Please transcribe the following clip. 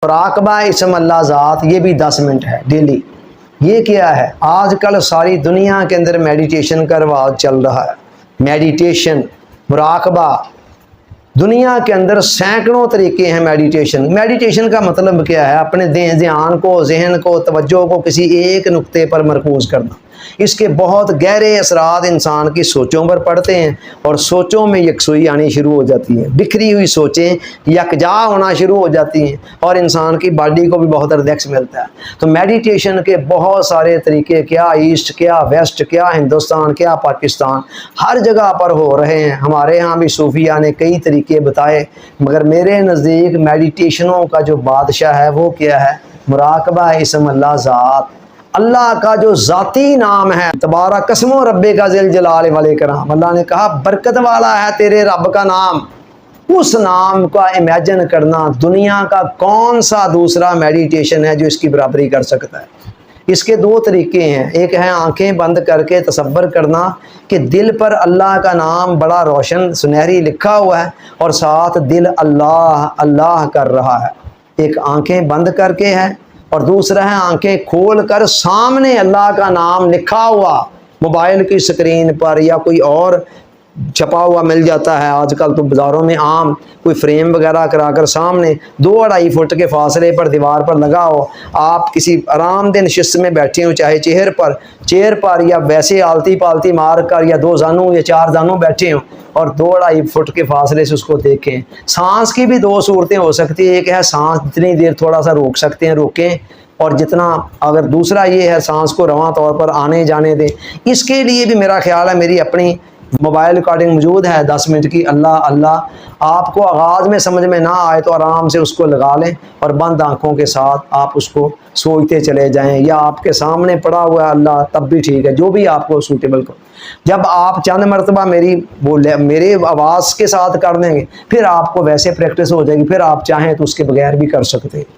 مراقبہ اسم اللہ ذات، یہ بھی 10 منٹ ہے ڈیلی۔ یہ کیا ہے؟ آج کل ساری دنیا کے اندر میڈیٹیشن کا رواج چل رہا ہے۔ میڈیٹیشن، مراقبہ، دنیا کے اندر سینکڑوں طریقے ہیں میڈیٹیشن۔ میڈیٹیشن کا مطلب کیا ہے؟ اپنے ذہن کو توجہ کو کسی ایک نقطے پر مرکوز کرنا۔ اس کے بہت گہرے اثرات انسان کی سوچوں پر پڑتے ہیں، اور سوچوں میں یکسوئی آنی شروع ہو جاتی ہے۔ بکھری ہوئی سوچیں یکجا ہونا شروع ہو جاتی ہیں، اور انسان کی باڈی کو بھی بہت ریلیکس ملتا ہے۔ تو میڈیٹیشن کے بہت سارے طریقے، کیا ایسٹ، کیا ویسٹ، کیا ہندوستان، کیا پاکستان، ہر جگہ پر ہو رہے ہیں۔ ہمارے ہاں بھی صوفیہ نے کئی طریقے بتائے، مگر میرے نزدیک میڈیٹیشنوں کا جو بادشاہ ہے وہ کیا ہے؟ مراقبہ اسم اللہ ذات، اللہ کا جو ذاتی نام ہے۔ تبارک اسم رب کا ذی الجلال والاکرام، اللہ نے کہا برکت والا ہے تیرے رب کا نام۔ اس نام کا امیجن کرنا، دنیا کا کون سا دوسرا میڈیٹیشن ہے جو اس کی برابری کر سکتا ہے؟ اس کے 2 طریقے ہیں۔ ایک ہے آنکھیں بند کر کے تصور کرنا کہ دل پر اللہ کا نام بڑا روشن سنہری لکھا ہوا ہے، اور ساتھ دل اللہ اللہ کر رہا ہے۔ ایک آنکھیں بند کر کے ہے، اور دوسرا ہے آنکھیں کھول کر سامنے اللہ کا نام لکھا ہوا موبائل کی سکرین پر، یا کوئی اور چھپا ہوا مل جاتا ہے آج کل تو بازاروں میں عام، کوئی فریم وغیرہ کرا کر سامنے 2-2.5 فٹ کے فاصلے پر دیوار پر لگا ہو۔ آپ کسی آرام دہ نشست میں بیٹھے ہوں، چاہے چیئر پر یا ویسے آلتی پالتی مار کر، یا 2 زانوں یا 4 زانوں بیٹھے ہوں، اور 2-2.5 فٹ کے فاصلے سے اس کو دیکھیں۔ سانس کی بھی 2 صورتیں ہو سکتی ہیں۔ ایک ہے سانس جتنی دیر تھوڑا سا روک سکتے ہیں روکیں، اور جتنا، اگر دوسرا یہ ہے سانس کو رواں طور پر آنے جانے دیں۔ اس کے لیے بھی میرا خیال ہے میری اپنی موبائل ریکارڈنگ موجود ہے 10 منٹ کی، اللہ اللہ۔ آپ کو آغاز میں سمجھ میں نہ آئے تو آرام سے اس کو لگا لیں، اور بند آنکھوں کے ساتھ آپ اس کو سوچتے چلے جائیں، یا آپ کے سامنے پڑا ہوا ہے اللہ تب بھی ٹھیک ہے، جو بھی آپ کو سوٹیبل کرو۔ جب آپ چند مرتبہ میرے آواز کے ساتھ کر دیں گے، پھر آپ کو ویسے پریکٹس ہو جائے گی، پھر آپ چاہیں تو اس کے بغیر بھی کر سکتے ہیں۔